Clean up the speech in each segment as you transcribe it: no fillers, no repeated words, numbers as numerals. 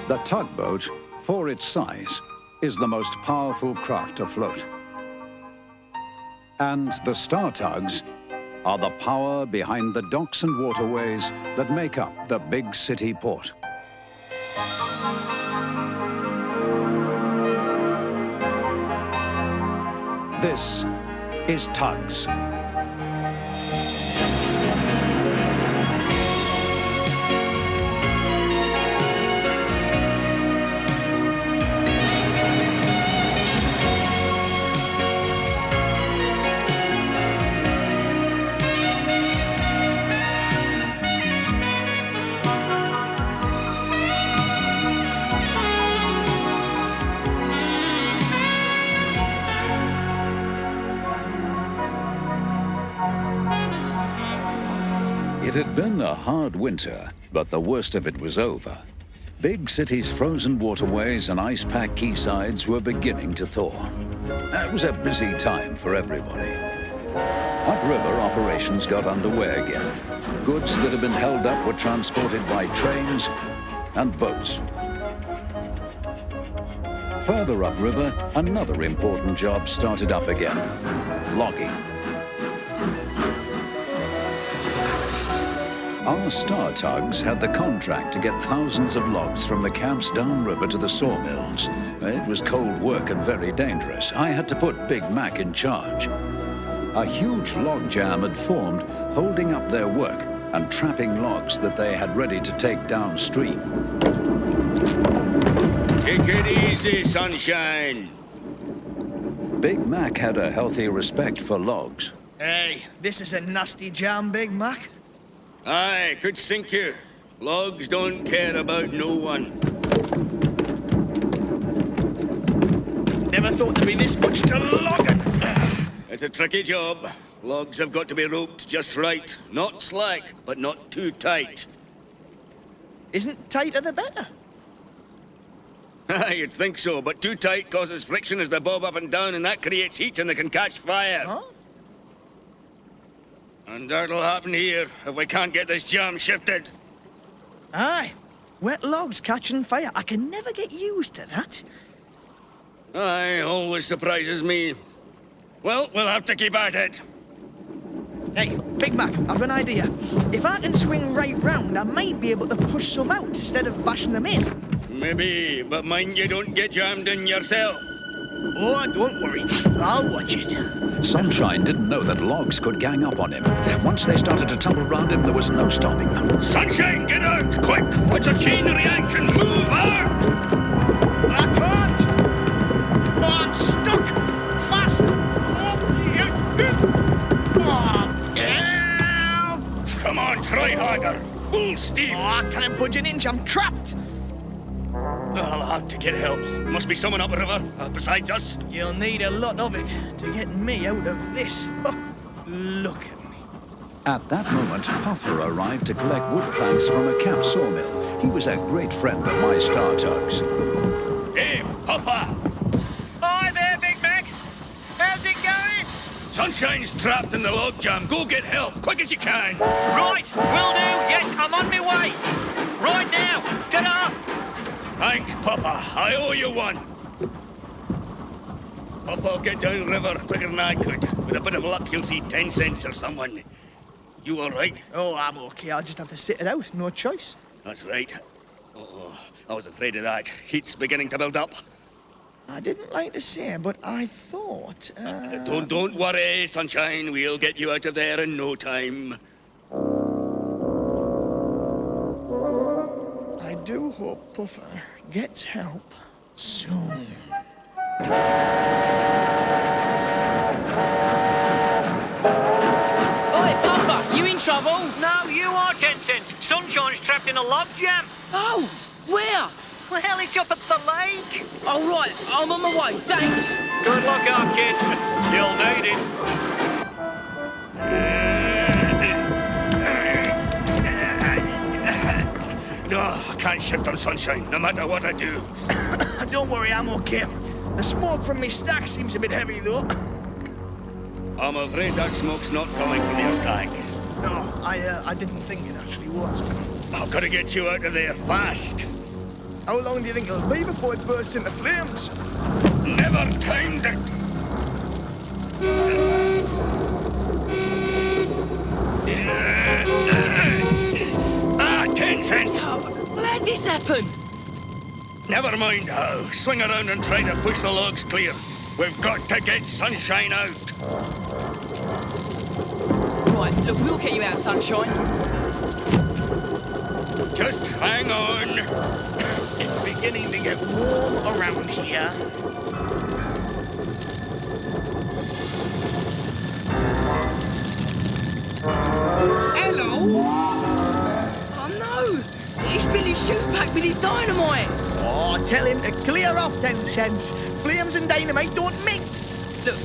The tugboat, for its size, is the most powerful craft afloat. And the Star Tugs are the power behind the docks and waterways that make up the big city port. This is TUGS. It had been a hard winter, but the worst of it was over. Big cities' frozen waterways and ice-packed quaysides were beginning to thaw. It was a busy time for everybody. Upriver operations got underway again. Goods that had been held up were transported by trains and boats. Further upriver, another important job started up again: logging. Our Star Tugs had the contract to get thousands of logs from the camps downriver to the sawmills. It was cold work and very dangerous. I had to put Big Mac in charge. A huge log jam had formed, holding up their work and trapping logs that they had ready to take downstream. Take it easy, Sunshine. Big Mac had a healthy respect for logs. Hey, this is a nasty jam, Big Mac. Aye, could sink you. Logs don't care about no one. Never thought there'd be this much to logging. It's a tricky job. Logs have got to be roped just right. Not slack, but not too tight. Isn't tighter the better? You'd think so, but too tight causes friction as they bob up and down, and that creates heat and they can catch fire. Huh? And that'll happen here if we can't get this jam shifted. Aye. Wet logs catching fire. I can never get used to that. Aye, always surprises me. Well, we'll have to keep at it. Hey, Big Mac, I've an idea. If I can swing right round, I might be able to push some out instead of bashing them in. Maybe, but mind you don't get jammed in yourself. Oh, don't worry. I'll watch it. Sunshine didn't know that logs could gang up on him. Once they started to tumble round him, there was no stopping them. Sunshine, get out! Quick! What's a chain reaction? Move out! I can't! Oh, I'm stuck! Fast! Oh, Come on, try harder. Full steam. I can't budge an inch. I'm trapped. I'll have to get help. Must be someone upriver besides us. You'll need a lot of it to get me out of this. Look at me. At that moment, Puffer arrived to collect wood planks from a camp sawmill. He was a great friend of my Star Tugs. Hey, Puffer! Hi there, Big Mac. How's it going? Sunshine's trapped in the log jam. Go get help, quick as you can. Right, will do. Yes, I'm on my way. Right now. Ta-da! Thanks, Puffer. I owe you one. Puffer'll get down river quicker than I could. With a bit of luck, he'll see 10 cents or someone. You all right? Oh, I'm okay. I'll just have to sit it out. No choice. That's right. Oh, I was afraid of that. Heat's beginning to build up. I didn't like to say, but I thought... Don't worry, Sunshine. We'll get you out of there in no time. I do hope Puffer gets help soon. Oi, Puffer, you in trouble? No, you are, Tencent. Sunshine's trapped in a log jam. Oh, where? Well, it's up at the lake. All right, I'm on my way, thanks. Good luck, our kid. You'll need it. No, I can't shift on Sunshine, no matter what I do. Don't worry, I'm okay. The smoke from me stack seems a bit heavy, though. I'm afraid that smoke's not coming from your stack. No, I didn't think it actually was. I've got to get you out of there fast. How long do you think it'll be before it bursts into flames? Never timed it. 10 cents. Oh, well, how'd this happen? Never mind how. Swing around and try to push the logs clear. We've got to get sunshine out. Right, look, we'll get you out, sunshine. Just hang on. It's beginning to get warm around here. Hello? Oh, no! It's Billy Shoepack with his dynamite! Oh, tell him to clear off, 10 cents. Flames and dynamite don't mix. Look,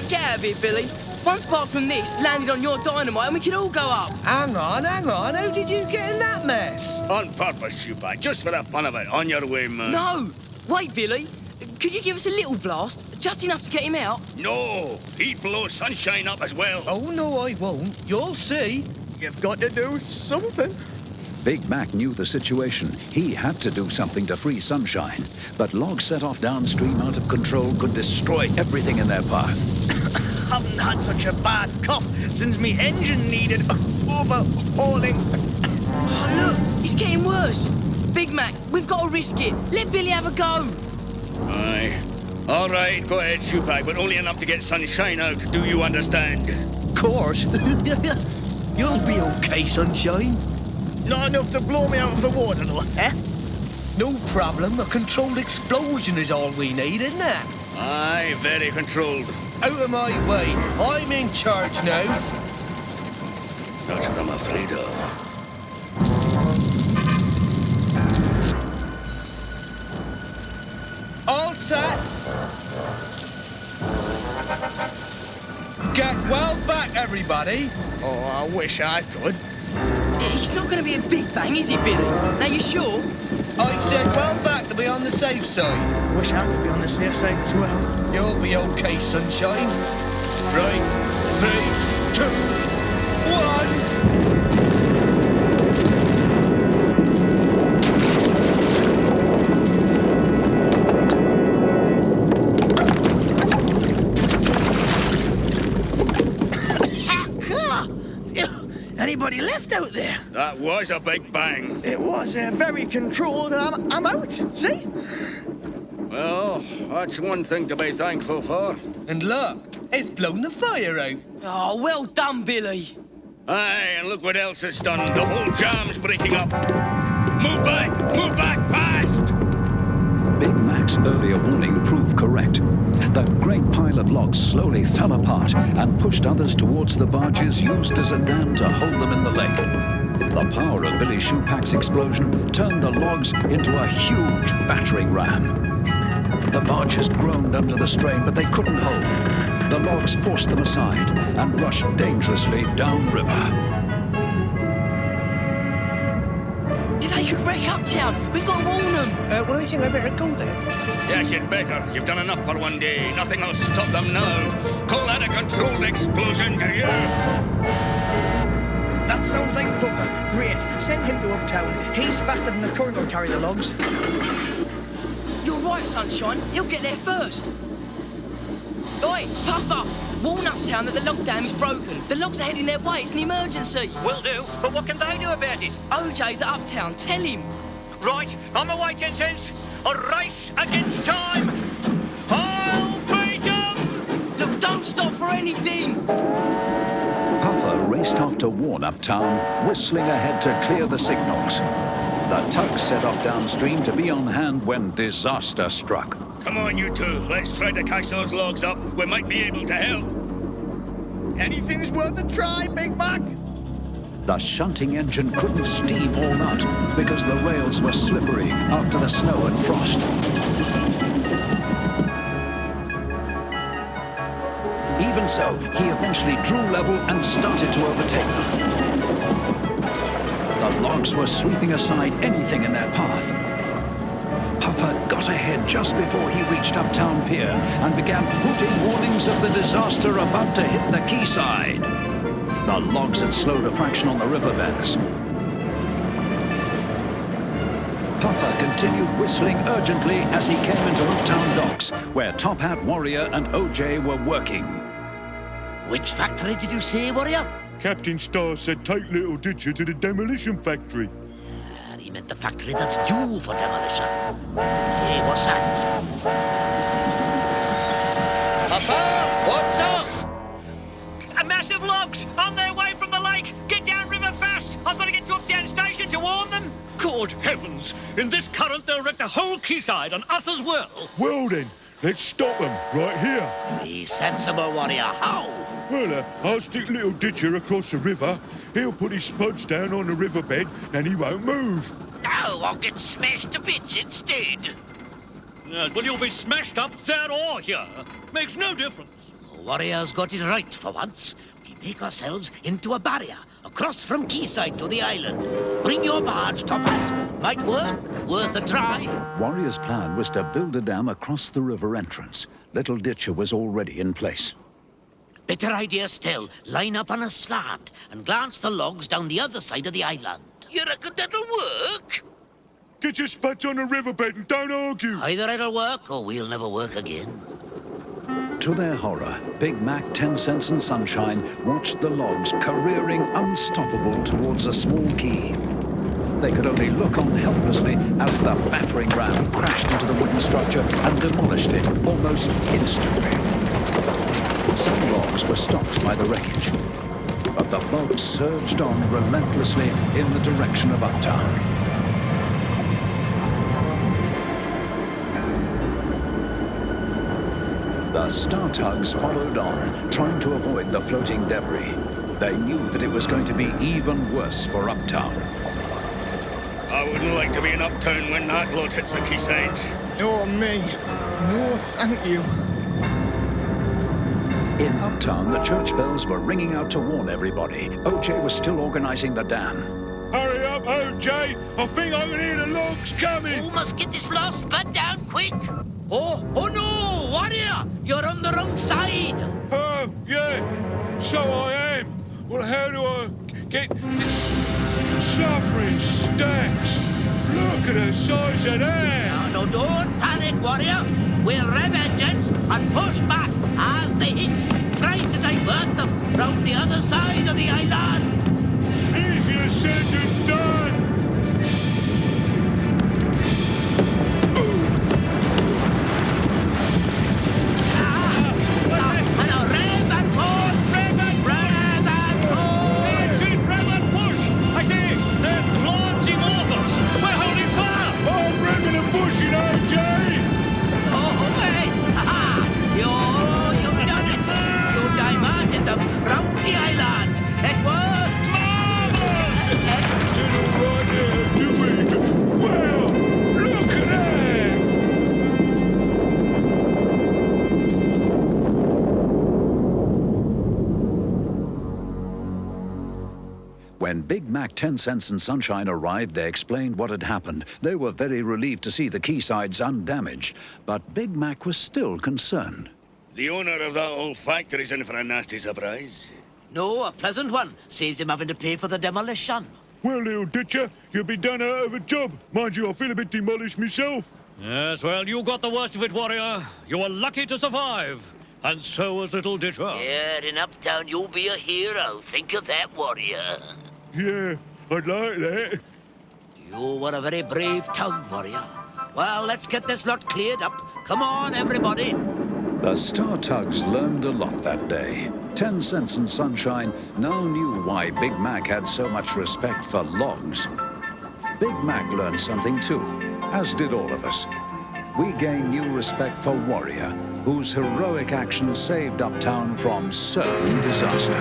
get out of here, Billy. One spark from this landed on your dynamite and we could all go up. Hang on. How did you get in that mess? On purpose, Shoepack, just for the fun of it. On your way, man. No! Wait, Billy. Could you give us a little blast? Just enough to get him out? No, he'd blow sunshine up as well. Oh, no, I won't. You'll see. You've got to do something. Big Mac knew the situation. He had to do something to free Sunshine. But logs set off downstream out of control could destroy everything in their path. Haven't had such a bad cough since me engine needed overhauling. Oh, look! It's getting worse. Big Mac, we've got to risk it. Let Billy have a go. Aye. All right, go ahead, Shoepack, but only enough to get sunshine out. Do you understand? Course. You'll be okay, sunshine. Not enough to blow me out of the water, though, eh? No problem. A controlled explosion is all we need, isn't it? Aye, very controlled. Out of my way. I'm in charge now. That's what I'm afraid of. All set. Get well back, everybody. Oh, I wish I could. It's not going to be a big bang, is it, Billy? Now, you sure? I said well back to be on the safe side. I wish I could be on the safe side as well. You'll be okay, sunshine. Right, 3, 2, 1. Anybody left out there? That was a big bang. It was very controlled, and I'm out. See? Well, that's one thing to be thankful for. And look, it's blown the fire out. Oh, well done, Billy. Aye, and look what else it's done. The whole jam's breaking up. Move back, fast! Big Mac's earlier warning proved correct. The great pile of logs slowly fell apart and pushed others towards the barges used as a dam to hold them in the lake. The power of Billy Shoepack's explosion turned the logs into a huge battering ram. The barges groaned under the strain, but they couldn't hold. The logs forced them aside and rushed dangerously downriver. If they could wreck Uptown, we've got to warn them. Well, I think I better go then. Yes, you'd better. You've done enough for one day. Nothing will stop them now. Call that a controlled explosion, do you? That sounds like Puffer. Great. Send him to Uptown. He's faster than the current will carry the logs. You're right, Sunshine. He'll get there first. Oi, Puffer! Warn Uptown that the log dam is broken. The logs are heading their way. It's an emergency. Will do, but what can they do about it? OJ's at Uptown. Tell him. Right, on my way, 10 cents. A race against time. I'll beat 'em! Look, don't stop for anything. Puffer raced off to warn Uptown, whistling ahead to clear the signals. The tugs set off downstream to be on hand when disaster struck. Come on, you two. Let's try to catch those logs up. We might be able to help. Anything's worth a try, Big Mac. The shunting engine couldn't steam all out because the rails were slippery after the snow and frost. Even so, he eventually drew level and started to overtake them. The logs were sweeping aside anything in their path. Puffer got ahead just before he reached Uptown Pier and began hooting warnings of the disaster about to hit the quayside. The logs had slowed a fraction on the river bends. Puffer continued whistling urgently as he came into Uptown Docks, where Top Hat Warrior and OJ were working. Which factory did you say, Warrior? Captain Star said take Little Ditcher to the demolition factory. He meant the factory that's due for demolition. Hey, what's that? Papa, what's up? Massive logs on their way from the lake. Get downriver fast. I've got to get to Uptown Station to warn them. Good heavens! In this current, they'll wreck the whole quayside and us as well. Well then, let's stop them right here. Be sensible, Warrior. How? Well, I'll stick Little Ditcher across the river. He'll put his spuds down on the riverbed and he won't move. No, I'll get smashed to bits instead. Yes, well, you'll be smashed up there or here. Makes no difference. Warrior's got it right for once. We make ourselves into a barrier across from quayside to the island. Bring your barge, Top Hat. Might work. Worth a try. Warrior's plan was to build a dam across the river entrance. Little Ditcher was already in place. Better idea still. Line up on a slant and glance the logs down the other side of the island. You reckon that'll work? Get your spuds on the riverbed and don't argue. Either it'll work or we'll never work again. To their horror, Big Mac, 10 Cents and Sunshine watched the logs careering unstoppable towards a small quay. They could only look on helplessly as the battering ram crashed into the wooden structure and demolished it almost instantly. Some logs were stopped by the wreckage, but the boat surged on relentlessly in the direction of Uptown. The Star Tugs followed on, trying to avoid the floating debris. They knew that it was going to be even worse for Uptown. I wouldn't like to be in Uptown when that lot hits the quaysides. Oh, me. No, thank you. In Uptown, the church bells were ringing out to warn everybody. OJ was still organizing the dam. Hurry up, OJ. I think I can hear the logs coming. We must get this last spud down quick. Oh no, Warrior! You're on the wrong side. Oh, yeah. So I am. Well, how do I get this suffering stacks? Look at the size of that. No, don't panic, Warrior. We'll rev engines and push back as they hit, trying to divert them round the other side of the island. Easier said than done. When Big Mac, 10 Cents and Sunshine arrived, they explained what had happened. They were very relieved to see the quaysides undamaged, but Big Mac was still concerned. The owner of that old factory's in for a nasty surprise. No, a pleasant one. Saves him having to pay for the demolition. Well, Little Ditcher, you'll be done out of a job. Mind you, I feel a bit demolished myself. Yes, well, you got the worst of it, Warrior. You were lucky to survive. And so was Little Ditcher. Yeah, in Uptown, you'll be a hero. Think of that, Warrior. Yeah, I'd like that. You were a very brave tug, Warrior. Well, let's get this lot cleared up. Come on, everybody. The Star Tugs learned a lot that day. 10 Cents and Sunshine now knew why Big Mac had so much respect for logs. Big Mac learned something too, as did all of us. We gained new respect for Warrior, whose heroic action saved Uptown from certain disaster.